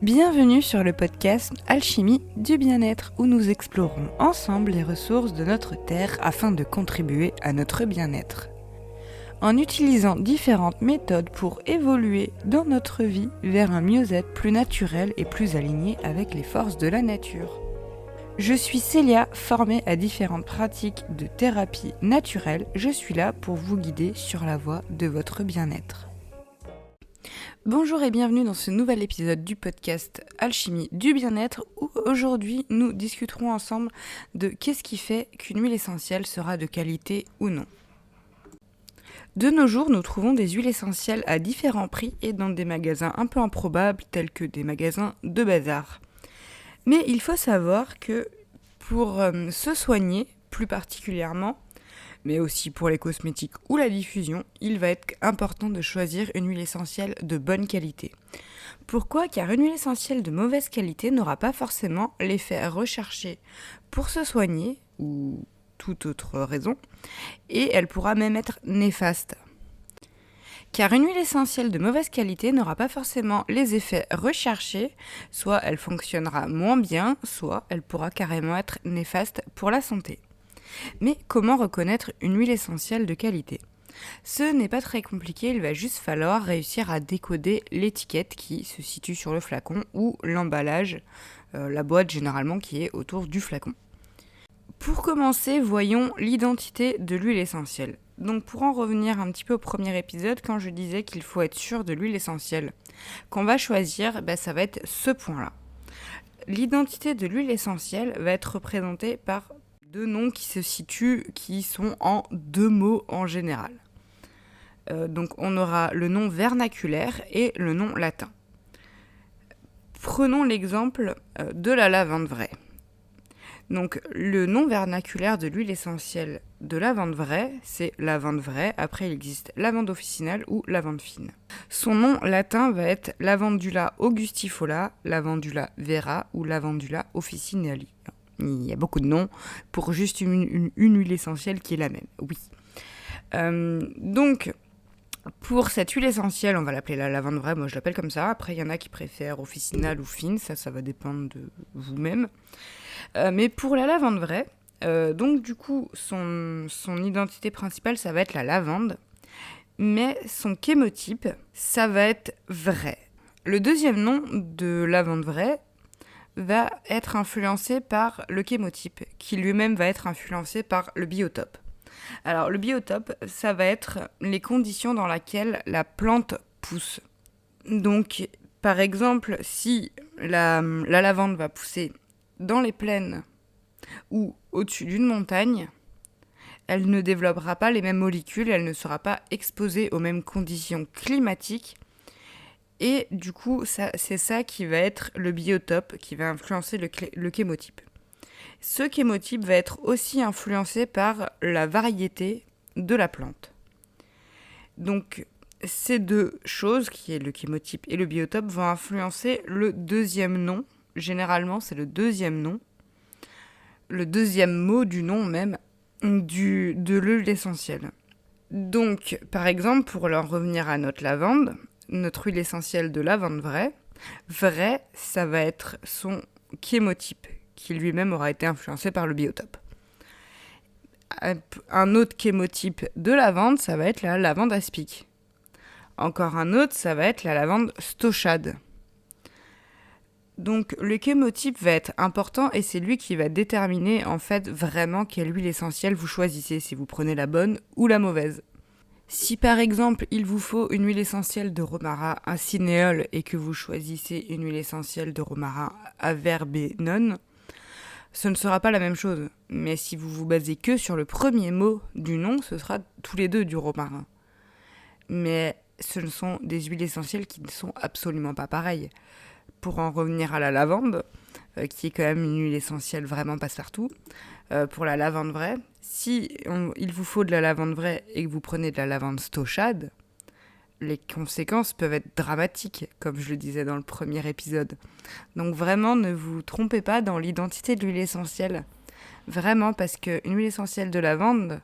Bienvenue sur le podcast Alchimie du bien-être où nous explorons ensemble les ressources de notre terre afin de contribuer à notre bien-être. En utilisant différentes méthodes pour évoluer dans notre vie vers un mieux-être plus naturel et plus aligné avec les forces de la nature. Je suis Célia, formée à différentes pratiques de thérapie naturelle. Je suis là pour vous guider sur la voie de votre bien-être. Bonjour et bienvenue dans ce nouvel épisode du podcast Alchimie du bien-être où aujourd'hui nous discuterons ensemble de qu'est-ce qui fait qu'une huile essentielle sera de qualité ou non. De nos jours, nous trouvons des huiles essentielles à différents prix et dans des magasins un peu improbables tels que des magasins de bazar. Mais il faut savoir que pour se soigner plus particulièrement, mais aussi pour les cosmétiques ou la diffusion, il va être important de choisir une huile essentielle de bonne qualité. Pourquoi ? Car une huile essentielle de mauvaise qualité n'aura pas forcément l'effet recherché pour se soigner, ou toute autre raison, et elle pourra même être néfaste. Car une huile essentielle de mauvaise qualité n'aura pas forcément les effets recherchés, soit elle fonctionnera moins bien, soit elle pourra carrément être néfaste pour la santé. Mais comment reconnaître une huile essentielle de qualité ? Ce n'est pas très compliqué, il va juste falloir réussir à décoder l'étiquette qui se situe sur le flacon ou l'emballage, la boîte généralement qui est autour du flacon. Pour commencer, voyons l'identité de l'huile essentielle. Donc pour en revenir un petit peu au premier épisode, quand je disais qu'il faut être sûr de l'huile essentielle qu'on va choisir, ça va être ce point-là. L'identité de l'huile essentielle va être représentée par deux noms qui sont en deux mots en général. Donc on aura le nom vernaculaire et le nom latin. Prenons l'exemple de la lavande vraie. Donc le nom vernaculaire de l'huile essentielle de lavande vraie, c'est lavande vraie. Après il existe lavande officinale ou lavande fine. Son nom latin va être Lavandula augustifolia, Lavandula vera ou Lavandula officinali. Il y a beaucoup de noms pour juste une huile essentielle qui est la même, oui. Donc, pour cette huile essentielle, on va l'appeler la lavande vraie, moi je l'appelle comme ça. Après, il y en a qui préfèrent officinale ou fine, ça va dépendre de vous-même. Mais pour la lavande vraie, donc du coup, son identité principale, ça va être la lavande. Mais son chémotype, ça va être vrai. Le deuxième nom de lavande vraie va être influencé par le chémotype, qui lui-même va être influencé par le biotope. Alors le biotope, ça va être les conditions dans lesquelles la plante pousse. Donc par exemple, si la lavande va pousser dans les plaines ou au-dessus d'une montagne, elle ne développera pas les mêmes molécules, elle ne sera pas exposée aux mêmes conditions climatiques. Et du coup, c'est ça qui va être le biotope, qui va influencer le chémotype. Ce chémotype va être aussi influencé par la variété de la plante. Donc, ces deux choses, qui est le chémotype et le biotope, vont influencer le deuxième nom. Généralement, c'est le deuxième nom, le deuxième mot du nom même, de l'huile essentielle. Donc, par exemple, pour en revenir à notre lavande, notre huile essentielle de lavande vraie, ça va être son chémotype, qui lui-même aura été influencé par le biotope. Un autre chémotype de lavande, ça va être la lavande aspic. Encore un autre, ça va être la lavande stochade. Donc le chémotype va être important et c'est lui qui va déterminer en fait vraiment quelle huile essentielle vous choisissez, si vous prenez la bonne ou la mauvaise. Si par exemple il vous faut une huile essentielle de romarin à cinéole et que vous choisissez une huile essentielle de romarin à verbenone, ce ne sera pas la même chose. Mais si vous vous basez que sur le premier mot du nom, ce sera tous les deux du romarin. Mais ce sont des huiles essentielles qui ne sont absolument pas pareilles. Pour en revenir à la lavande, qui est quand même une huile essentielle vraiment passe-partout, pour la lavande vraie, si il vous faut de la lavande vraie et que vous prenez de la lavande stochade, les conséquences peuvent être dramatiques, comme je le disais dans le premier épisode. Donc vraiment, ne vous trompez pas dans l'identité de l'huile essentielle. Vraiment, parce qu'une huile essentielle de lavande,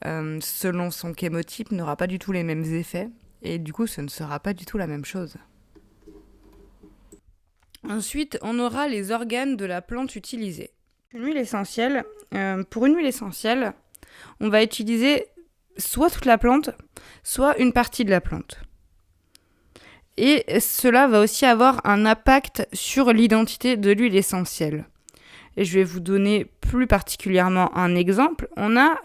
selon son chémotype, n'aura pas du tout les mêmes effets, et du coup, ce ne sera pas du tout la même chose. Ensuite, on aura les organes de la plante utilisée. Pour une huile essentielle, on va utiliser soit toute la plante, soit une partie de la plante. Et cela va aussi avoir un impact sur l'identité de l'huile essentielle. Et je vais vous donner plus particulièrement un exemple. On a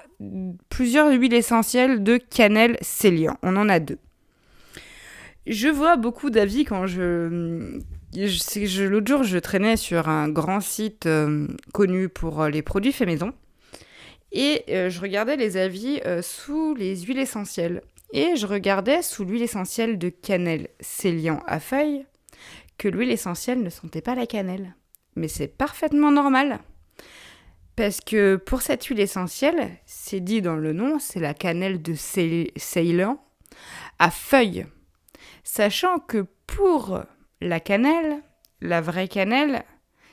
plusieurs huiles essentielles de cannelle Célian. On en a 2. Je vois beaucoup d'avis quand l'autre jour, je traînais sur un grand site connu pour les produits faits maison. Et je regardais les avis sous les huiles essentielles. Et je regardais sous l'huile essentielle de cannelle Célian à feuilles que l'huile essentielle ne sentait pas la cannelle. Mais c'est parfaitement normal. Parce que pour cette huile essentielle, c'est dit dans le nom, c'est la cannelle de Ceylan à feuilles. Sachant que pour la cannelle, la vraie cannelle,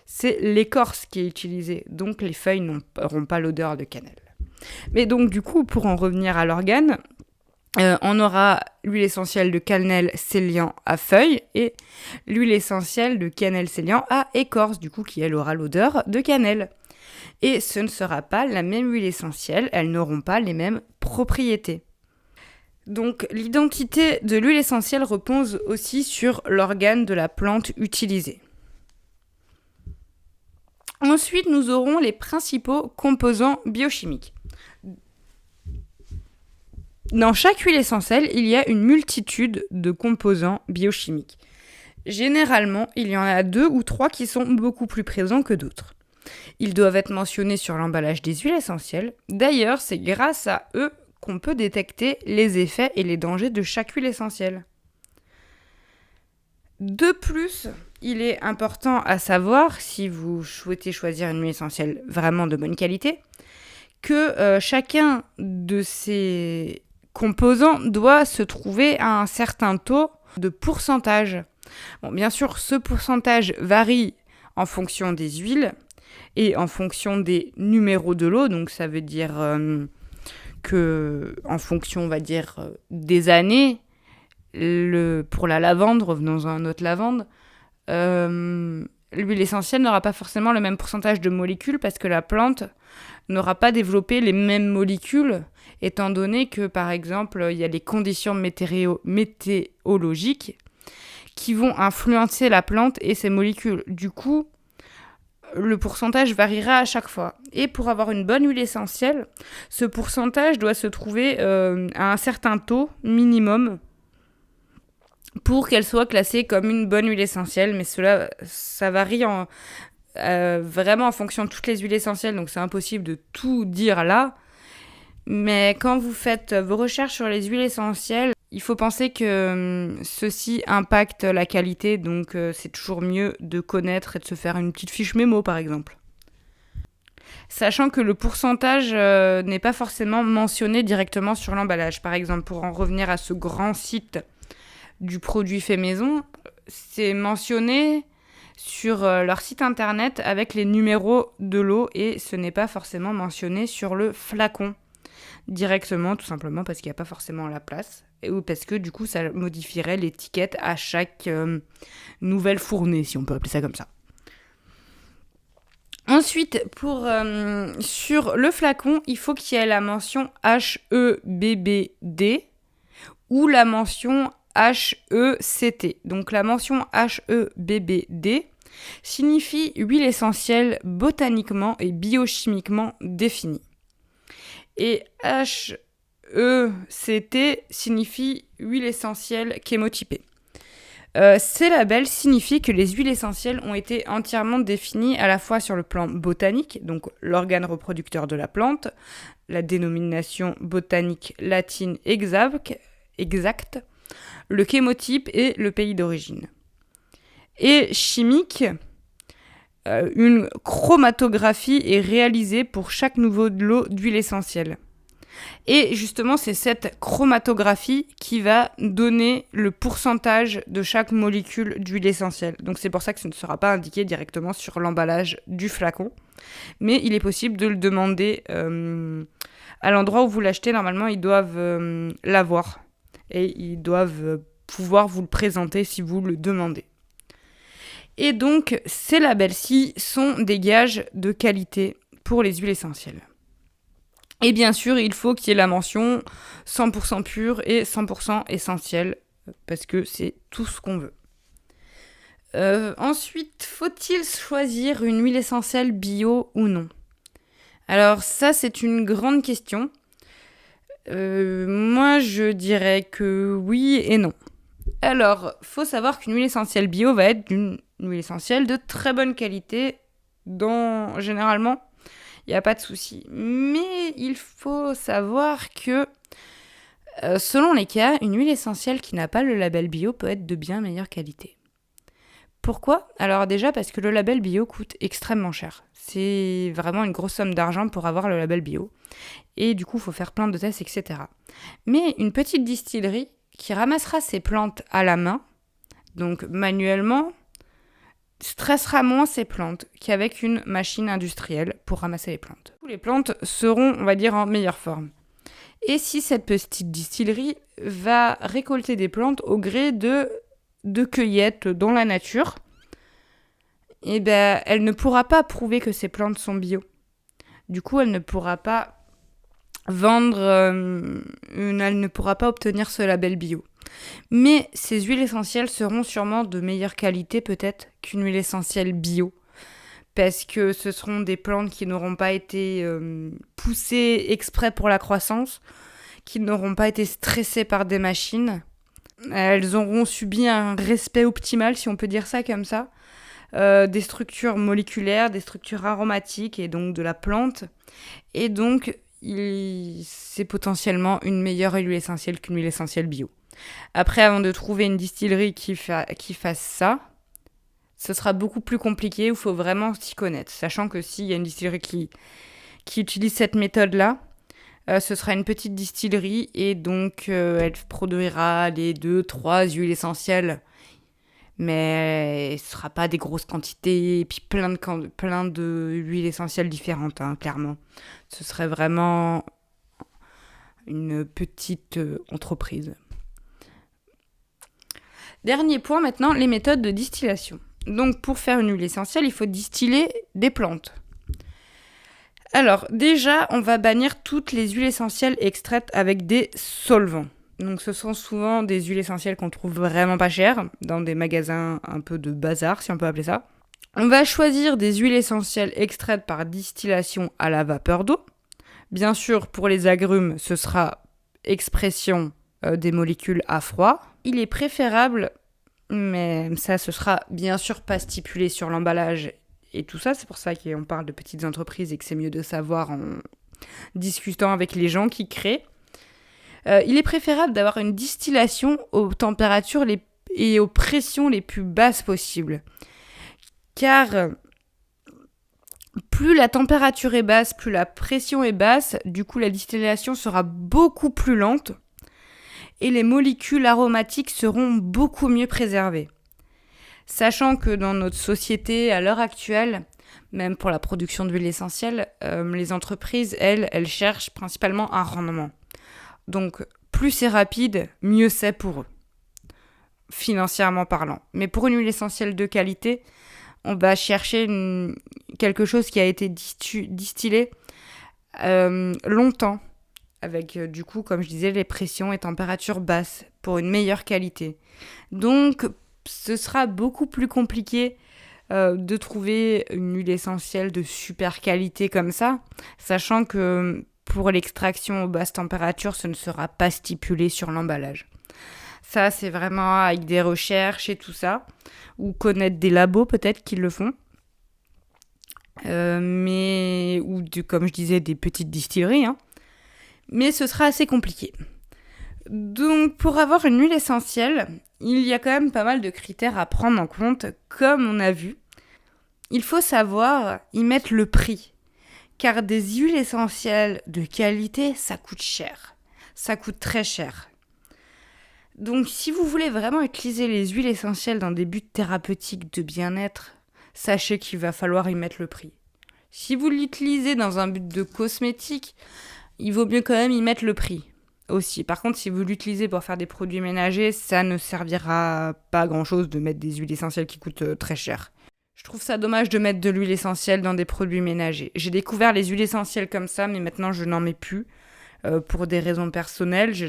c'est l'écorce qui est utilisée. Donc les feuilles n'auront pas l'odeur de cannelle. Mais donc du coup, pour en revenir à l'organe, on aura l'huile essentielle de cannelle Célian à feuilles et l'huile essentielle de cannelle Célian à écorce, du coup, qui elle aura l'odeur de cannelle. Et ce ne sera pas la même huile essentielle, elles n'auront pas les mêmes propriétés. Donc l'identité de l'huile essentielle repose aussi sur l'organe de la plante utilisée. Ensuite, nous aurons les principaux composants biochimiques. Dans chaque huile essentielle, il y a une multitude de composants biochimiques. Généralement, il y en a 2 ou 3 qui sont beaucoup plus présents que d'autres. Ils doivent être mentionnés sur l'emballage des huiles essentielles. D'ailleurs, c'est grâce à eux qu'on peut détecter les effets et les dangers de chaque huile essentielle. De plus, il est important à savoir, si vous souhaitez choisir une huile essentielle vraiment de bonne qualité, que chacun de ces composants doit se trouver à un certain taux de pourcentage. Bon, bien sûr, ce pourcentage varie en fonction des huiles et en fonction des numéros de lot, donc ça veut dire que en fonction, on va dire, des années, pour la lavande, revenons à notre lavande, l'huile essentielle n'aura pas forcément le même pourcentage de molécules parce que la plante n'aura pas développé les mêmes molécules, étant donné que, par exemple, il y a les conditions météorologiques qui vont influencer la plante et ses molécules. Du coup, le pourcentage variera à chaque fois. Et pour avoir une bonne huile essentielle, ce pourcentage doit se trouver à un certain taux minimum pour qu'elle soit classée comme une bonne huile essentielle. Mais ça varie vraiment en fonction de toutes les huiles essentielles, donc c'est impossible de tout dire là. Mais quand vous faites vos recherches sur les huiles essentielles, il faut penser que ceci impacte la qualité, donc c'est toujours mieux de connaître et de se faire une petite fiche mémo par exemple. Sachant que le pourcentage n'est pas forcément mentionné directement sur l'emballage. Par exemple, pour en revenir à ce grand site du produit fait maison, c'est mentionné sur leur site internet avec les numéros de lot et ce n'est pas forcément mentionné sur le flacon directement, tout simplement parce qu'il n'y a pas forcément la place ou parce que du coup ça modifierait l'étiquette à chaque nouvelle fournée, si on peut appeler ça comme ça. Ensuite, sur le flacon, il faut qu'il y ait la mention HEBBD ou la mention HECT. Donc la mention HEBBD signifie huile essentielle botaniquement et biochimiquement définie. Et HECT signifie huile essentielle chémotypée. Ces labels signifient que les huiles essentielles ont été entièrement définies à la fois sur le plan botanique, donc l'organe reproducteur de la plante, la dénomination botanique latine exacte, le chémotype et le pays d'origine. Et chimique, une chromatographie est réalisée pour chaque nouveau lot d'huile essentielle. Et justement, c'est cette chromatographie qui va donner le pourcentage de chaque molécule d'huile essentielle. Donc c'est pour ça que ce ne sera pas indiqué directement sur l'emballage du flacon. Mais il est possible de le demander à l'endroit où vous l'achetez. Normalement, ils doivent l'avoir. Et ils doivent pouvoir vous le présenter si vous le demandez. Et donc, ces labels-ci sont des gages de qualité pour les huiles essentielles. Et bien sûr, il faut qu'il y ait la mention 100% pure et 100% essentielle, parce que c'est tout ce qu'on veut. Ensuite, faut-il choisir une huile essentielle bio ou non ? Alors ça, c'est une grande question. Moi, je dirais que oui et non. Alors, faut savoir qu'une huile essentielle bio va être une huile essentielle de très bonne qualité. Généralement, il n'y a pas de souci. Mais il faut savoir que, selon les cas, une huile essentielle qui n'a pas le label bio peut être de bien meilleure qualité. Pourquoi ? Alors déjà parce que le label bio coûte extrêmement cher. C'est vraiment une grosse somme d'argent pour avoir le label bio. Et du coup, il faut faire plein de tests, etc. Mais une petite distillerie qui ramassera ses plantes à la main, donc manuellement, stressera moins ses plantes qu'avec une machine industrielle pour ramasser les plantes. Les plantes seront, on va dire, en meilleure forme. Et si cette petite distillerie va récolter des plantes au gré de cueillettes dans la nature, eh ben, elle ne pourra pas prouver que ces plantes sont bio. Du coup, elle ne pourra pas vendre, elle ne pourra pas obtenir ce label bio. Mais ces huiles essentielles seront sûrement de meilleure qualité peut-être qu'une huile essentielle bio, parce que ce seront des plantes qui n'auront pas été poussées exprès pour la croissance, qui n'auront pas été stressées par des machines. Elles auront subi un respect optimal, si on peut dire ça comme ça, des structures moléculaires, des structures aromatiques et donc de la plante. Et donc, c'est potentiellement une meilleure huile essentielle qu'une huile essentielle bio. Après, avant de trouver une distillerie qui fasse ça, ce sera beaucoup plus compliqué, il faut vraiment s'y connaître. Sachant que s'il y a une distillerie qui utilise cette méthode-là, ce sera une petite distillerie et donc elle produira les 2-3 huiles essentielles. Mais ce ne sera pas des grosses quantités et puis plein de huiles essentielles différentes, hein, clairement. Ce serait vraiment une petite entreprise. Dernier point maintenant, les méthodes de distillation. Donc pour faire une huile essentielle, il faut distiller des plantes. Alors déjà, on va bannir toutes les huiles essentielles extraites avec des solvants. Donc ce sont souvent des huiles essentielles qu'on trouve vraiment pas chères, dans des magasins un peu de bazar, si on peut appeler ça. On va choisir des huiles essentielles extraites par distillation à la vapeur d'eau. Bien sûr, pour les agrumes, ce sera expression des molécules à froid. Il est préférable, mais ça, ce sera bien sûr pas stipulé sur l'emballage et tout ça. C'est pour ça qu'on parle de petites entreprises et que c'est mieux de savoir en discutant avec les gens qui créent. Il est préférable d'avoir une distillation aux températures et aux pressions les plus basses possibles. Car plus la température est basse, plus la pression est basse, du coup la distillation sera beaucoup plus lente et les molécules aromatiques seront beaucoup mieux préservées. Sachant que dans notre société, à l'heure actuelle, même pour la production d'huile essentielle, les entreprises, elles cherchent principalement un rendement. Donc, plus c'est rapide, mieux c'est pour eux, financièrement parlant. Mais pour une huile essentielle de qualité, on va chercher quelque chose qui a été distillé longtemps, avec du coup, comme je disais, les pressions et températures basses pour une meilleure qualité. Donc, ce sera beaucoup plus compliqué de trouver une huile essentielle de super qualité comme ça, sachant que pour l'extraction aux basses températures, ce ne sera pas stipulé sur l'emballage. Ça, c'est vraiment avec des recherches et tout ça, ou connaître des labos peut-être qui le font, comme je disais, des petites distilleries, hein. Mais ce sera assez compliqué. Donc, pour avoir une huile essentielle, il y a quand même pas mal de critères à prendre en compte, comme on a vu. Il faut savoir y mettre le prix. Car des huiles essentielles de qualité, ça coûte cher. Ça coûte très cher. Donc si vous voulez vraiment utiliser les huiles essentielles dans des buts thérapeutiques de bien-être, sachez qu'il va falloir y mettre le prix. Si vous l'utilisez dans un but de cosmétique, il vaut mieux quand même y mettre le prix. aussi. Par contre, si vous l'utilisez pour faire des produits ménagers, ça ne servira pas à grand-chose de mettre des huiles essentielles qui coûtent très cher. Je trouve ça dommage de mettre de l'huile essentielle dans des produits ménagers. J'ai découvert les huiles essentielles comme ça, mais maintenant je n'en mets plus. Pour des raisons personnelles, je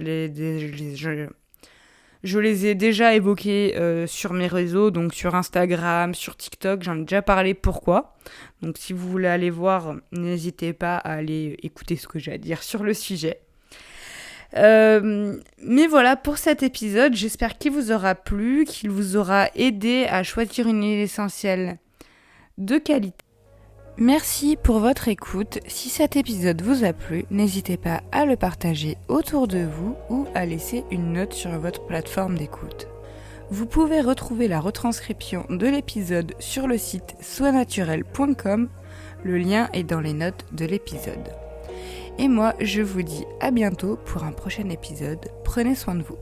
les ai déjà évoquées sur mes réseaux, donc sur Instagram, sur TikTok, j'en ai déjà parlé pourquoi. Donc si vous voulez aller voir, n'hésitez pas à aller écouter ce que j'ai à dire sur le sujet. Mais voilà pour cet épisode, j'espère qu'il vous aura plu, qu'il vous aura aidé à choisir une huile essentielle de qualité. Merci pour votre écoute. Si cet épisode vous a plu, n'hésitez pas à le partager autour de vous ou à laisser une note sur votre plateforme d'écoute. Vous pouvez retrouver la retranscription de l'épisode sur le site soinaturel.com. Le lien est dans les notes de l'épisode. Et moi, je vous dis à bientôt pour un prochain épisode. Prenez soin de vous.